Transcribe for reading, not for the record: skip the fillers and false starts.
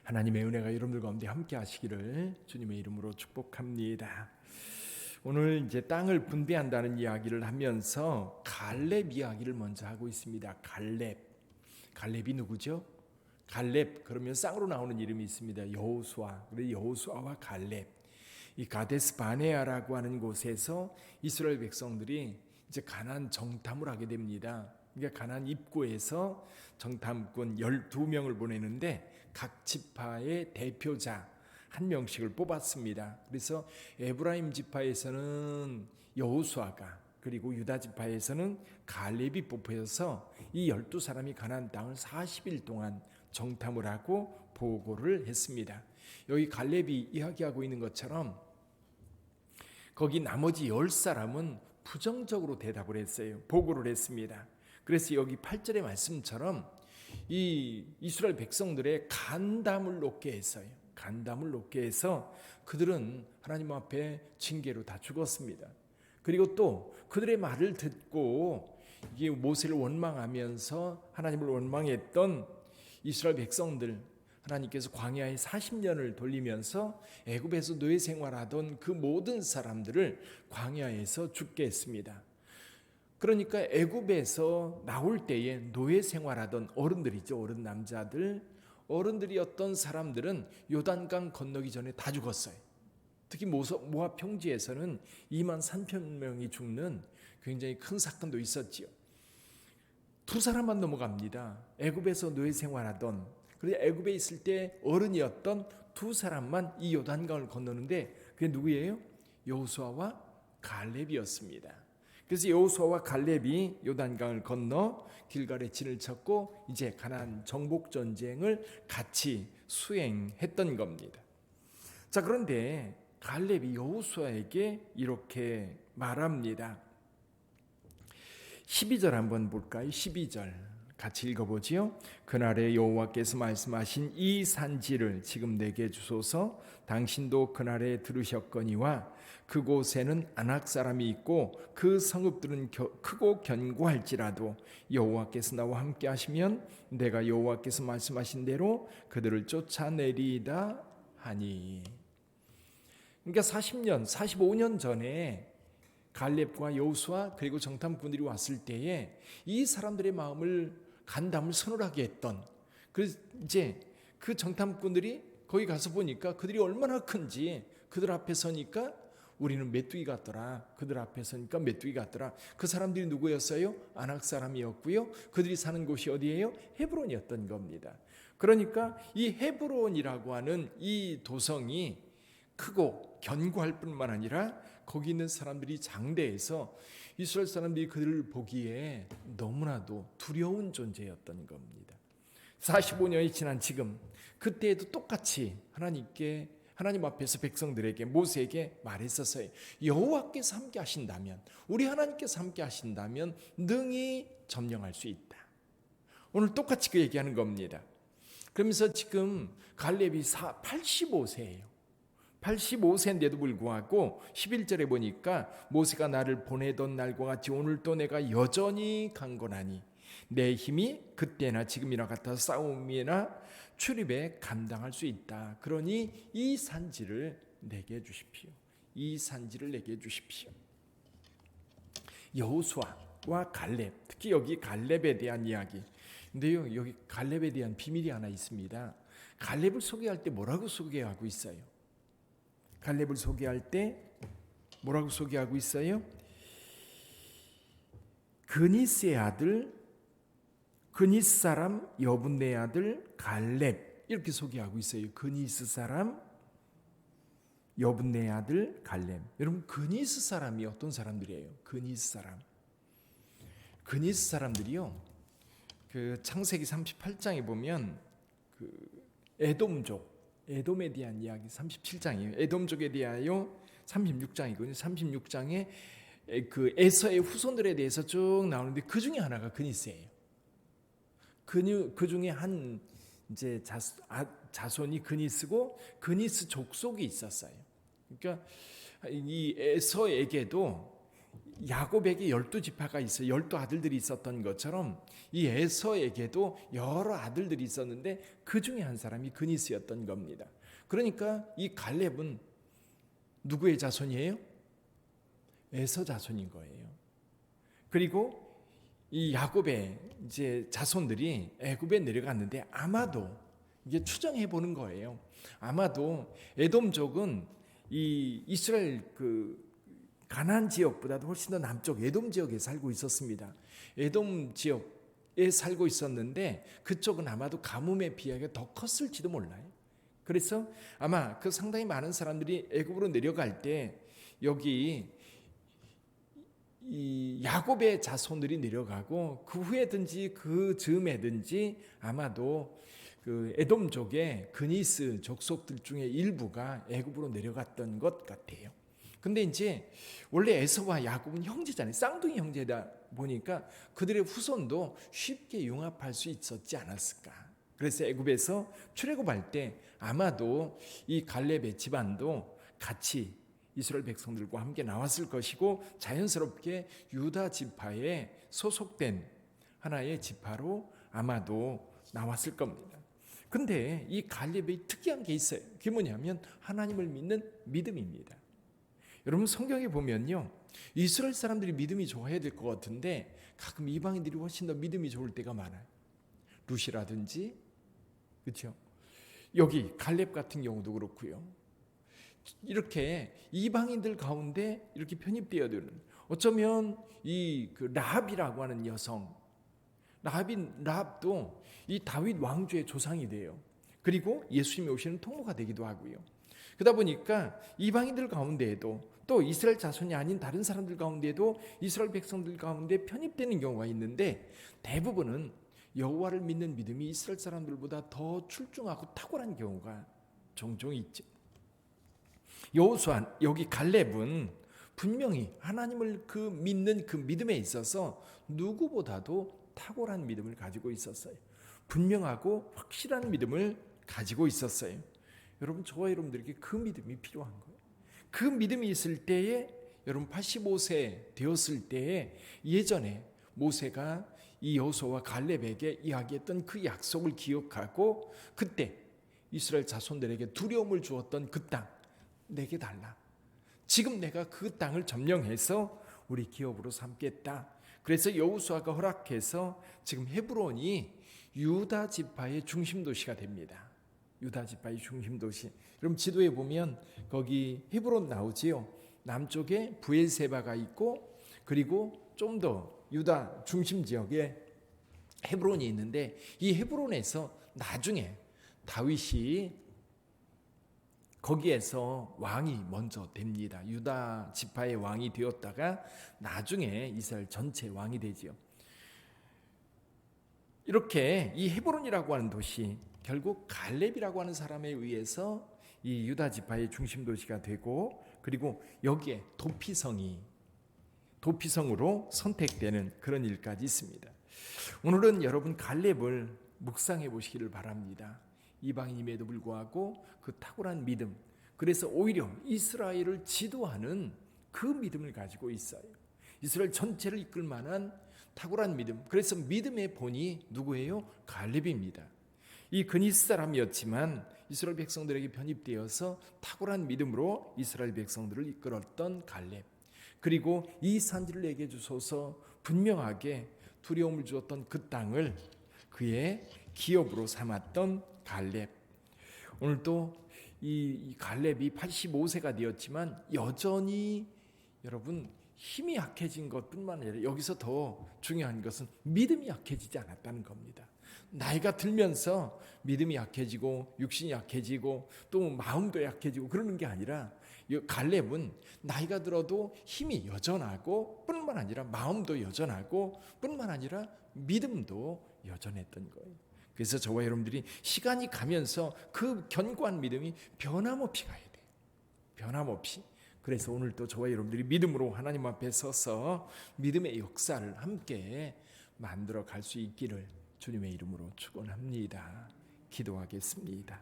하나님의 은혜가 여러분들 가운데 함께 하시기를 주님의 이름으로 축복합니다. 오늘 이제 땅을 분배한다는 이야기를 하면서 갈렙 이야기를 먼저 하고 있습니다. 갈렙이 누구죠? 갈렙 그러면 쌍으로 나오는 이름이 있습니다. 여호수아. 그래서 여호수아와 갈렙. 이 가데스 바네아라고 하는 곳에서 이스라엘 백성들이 이제 가나안 정탐을 하게 됩니다. 그러니까 가나안 입구에서 정탐꾼 12명을 보내는데 각 지파의 대표자 한 명씩을 뽑았습니다. 그래서 에브라임 지파에서는 여호수아가, 그리고 유다 지파에서는 갈렙이 뽑혀서 이 12사람이 가나안 땅을 40일 동안 정탐을 하고 보고를 했습니다. 여기 갈렙이 이야기하고 있는 것처럼 거기 나머지 10사람은 부정적으로 대답을 했어요. 보고를 했습니다. 그래서 여기 8절의 말씀처럼 이 이스라엘 백성들의 간담을 높게 했어요. 간담을 높게 해서 그들은 하나님 앞에 징계로 다 죽었습니다. 그리고 또 그들의 말을 듣고 이게 모세를 원망하면서 하나님을 원망했던 이스라엘 백성들, 하나님께서 광야에 40년을 돌리면서 애굽에서 노예 생활하던 그 모든 사람들을 광야에서 죽게 했습니다. 그러니까 애굽에서 나올 때에 노예 생활하던 어른들이죠. 어른 남자들, 어른들이었던 사람들은 요단강 건너기 전에 다 죽었어요. 특히 모압 평지에서는 2만 3천 명이 죽는 굉장히 큰 사건도 있었지요. 두 사람만 넘어갑니다. 애굽에서 노예 생활하던, 그래서 애굽에 있을 때 어른이었던 두 사람만 이 요단강을 건너는데 그게 누구예요? 여호수아와 갈렙이었습니다. 그래서 여호수아와 갈렙이 요단강을 건너 길갈에 진을 쳤고 이제 가나안 정복 전쟁을 같이 수행했던 겁니다. 자, 그런데 갈렙이 여호수아에게 이렇게 말합니다. 12절 한번 볼까요? 12절 같이 읽어보지요. 그날에 여호와께서 말씀하신 이 산지를 지금 내게 주소서. 당신도 그날에 들으셨거니와 그곳에는 아낙 사람이 있고 그 성읍들은 크고 견고할지라도 여호와께서 나와 함께 하시면 내가 여호와께서 말씀하신 대로 그들을 쫓아내리이다 하니. 그러니까 40년, 45년 전에 갈렙과 여호수아 그리고 정탐꾼들이 왔을 때에 이 사람들의 마음을 간담을 서늘하게 했던, 그래서 이제 그 정탐꾼들이 거기 가서 보니까 그들이 얼마나 큰지, 그들 앞에 서니까 우리는 메뚜기 같더라. 그들 앞에 서니까 메뚜기 같더라. 그 사람들이 누구였어요? 아낙 사람이었고요. 그들이 사는 곳이 어디예요? 헤브론이었던 겁니다. 그러니까 이 헤브론이라고 하는 이 도성이 크고 견고할 뿐만 아니라 거기 있는 사람들이 장대해서 이스라엘 사람들이 그들을 보기에 너무나도 두려운 존재였던 겁니다. 45년이 지난 지금, 그때에도 똑같이 하나님 앞에서 백성들에게, 모세에게 말했었어요. 여호와께서 함께 하신다면, 우리 하나님께서 함께 하신다면 능히 점령할 수 있다. 오늘 똑같이 그 얘기하는 겁니다. 그러면서 지금 갈렙이 85세예요. 85세인데도 불구하고 11절에 보니까 모세가 나를 보내던 날과 같이 오늘도 내가 여전히 강건하니 내 힘이 그때나 지금이나 같아 싸움이나 출입에 감당할 수 있다. 그러니 이 산지를 내게 주십시오. 이 산지를 내게 주십시오. 여호수아와 갈렙, 특히 여기 갈렙에 대한 이야기. 근데요, 여기 갈렙에 대한 비밀이 하나 있습니다. 갈렙을 소개할 때 뭐라고 소개하고 있어요? 갈렙을 소개할 때 뭐라고 소개하고 있어요? 그니스의 아들, 그니스 사람 여분네 아들 갈렙, 이렇게 소개하고 있어요. 그니스 사람 여분네 아들 갈렙. 여러분, 그니스 사람이 어떤 사람들이에요? 그니스 사람들이요, 그 창세기 38장에 보면 그 에돔에 대한 이야기 37장이에요. 에돔족에 대하여 36장이거든요. 36장에 그 에서의 후손들에 대해서 쭉 나오는데 그 중에 하나가 그니스예요. 그 중에 한 이제 자손이 그니스고 그니스 족속이 있었어요. 그러니까 이 에서에게도 야곱에게 12지파가 있어 12아들들이 있었던 것처럼 이 에서에게도 여러 아들들이 있었는데 그 중에 한 사람이 그니스였던 겁니다. 그러니까 이 갈렙은 누구의 자손이에요? 에서 자손인 거예요. 그리고 이 야곱의 이제 자손들이 애굽에 내려갔는데 아마도 이게 추정해 보는 거예요. 아마도 에돔족은 이 이스라엘 그 가나안 지역보다도 훨씬 더 남쪽 에돔 지역에 살고 있었습니다. 에돔 지역에 살고 있었는데 그쪽은 아마도 가뭄에 비하게 더 컸을지도 몰라요. 그래서 아마 그 상당히 많은 사람들이 애굽으로 내려갈 때 여기 이 야곱의 자손들이 내려가고 그 후에든지 그 즈음에든지 아마도 그 에돔족의 그니스 족속들 중에 일부가 애굽으로 내려갔던 것 같아요. 근데 이제 원래 에서와 야곱은 형제잖아요. 쌍둥이 형제다 보니까 그들의 후손도 쉽게 융합할 수 있었지 않았을까. 그래서 애굽에서 출애굽할 때 아마도 이 갈렙의 집안도 같이 이스라엘 백성들과 함께 나왔을 것이고 자연스럽게 유다 지파에 소속된 하나의 지파로 아마도 나왔을 겁니다. 근데 이 갈렙이 특이한 게 있어요. 그게 뭐냐면 하나님을 믿는 믿음입니다. 여러분 성경에 보면요, 이스라엘 사람들이 믿음이 좋아야 될 것 같은데 가끔 이방인들이 훨씬 더 믿음이 좋을 때가 많아요. 룻이라든지, 그렇죠? 여기 갈렙 같은 경우도 그렇고요. 이렇게 이방인들 가운데 이렇게 편입되어 되는, 어쩌면 이 그 라합이라고 하는 여성, 라합도 이 다윗 왕조의 조상이 돼요. 그리고 예수님이 오시는 통로가 되기도 하고요. 그러다 보니까 이방인들 가운데에도 또 이스라엘 자손이 아닌 다른 사람들 가운데에도 이스라엘 백성들 가운데 편입되는 경우가 있는데 대부분은 여호와를 믿는 믿음이 이스라엘 사람들보다 더 출중하고 탁월한 경우가 종종 있죠. 여호수아, 여기 갈렙은 분명히 하나님을 그 믿는 그 믿음에 있어서 누구보다도 탁월한 믿음을 가지고 있었어요. 분명하고 확실한 믿음을 가지고 있었어요. 여러분, 저와 여러분들에게 그 믿음이 필요한 거예요. 그 믿음이 있을 때에 여러분 85세 되었을 때에 예전에 모세가 이 여호수아와 갈렙에게 이야기했던 그 약속을 기억하고 그때 이스라엘 자손들에게 두려움을 주었던 그 땅 내게 달라. 지금 내가 그 땅을 점령해서 우리 기업으로 삼겠다. 그래서 여호수아가 허락해서 지금 헤브론이 유다 지파의 중심 도시가 됩니다. 유다 지파의 중심 도시. 그럼 지도에 보면 거기 헤브론 나오지요. 남쪽에 브엘세바가 있고 그리고 좀 더 유다 중심 지역에 헤브론이 있는데 이 헤브론에서 나중에 다윗이 거기에서 왕이 먼저 됩니다. 유다 지파의 왕이 되었다가 나중에 이스라엘 전체 왕이 되지요. 이렇게 이 헤브론이라고 하는 도시 결국 갈렙이라고 하는 사람에 의해서 이 유다 지파의 중심 도시가 되고 그리고 여기에 도피성으로 선택되는 그런 일까지 있습니다. 오늘은 여러분 갈렙을 묵상해 보시기를 바랍니다. 이방인임에도 불구하고 그 탁월한 믿음, 그래서 오히려 이스라엘을 지도하는 그 믿음을 가지고 있어요. 이스라엘 전체를 이끌 만한 탁월한 믿음. 그래서 믿음의 본이 누구예요? 갈렙입니다. 이 그니스 사람이었지만 이스라엘 백성들에게 편입되어서 탁월한 믿음으로 이스라엘 백성들을 이끌었던 갈렙. 그리고 이 산지를 내게 주소서 분명하게 두려움을 주었던 그 땅을 그의 기업으로 삼았던 갈렙. 오늘도 이 갈렙이 85세가 되었지만 여전히 여러분 힘이 약해진 것뿐만 아니라 여기서 더 중요한 것은 믿음이 약해지지 않았다는 겁니다. 나이가 들면서 믿음이 약해지고 육신이 약해지고 또 마음도 약해지고 그러는 게 아니라 갈렙은 나이가 들어도 힘이 여전하고 뿐만 아니라 마음도 여전하고 뿐만 아니라 믿음도 여전했던 거예요. 그래서 저와 여러분들이 시간이 가면서 그 견고한 믿음이 변함없이 가야 돼요. 변함없이. 그래서 오늘도 저와 여러분들이 믿음으로 하나님 앞에 서서 믿음의 역사를 함께 만들어 갈 수 있기를 주님의 이름으로 축원합니다. 기도하겠습니다.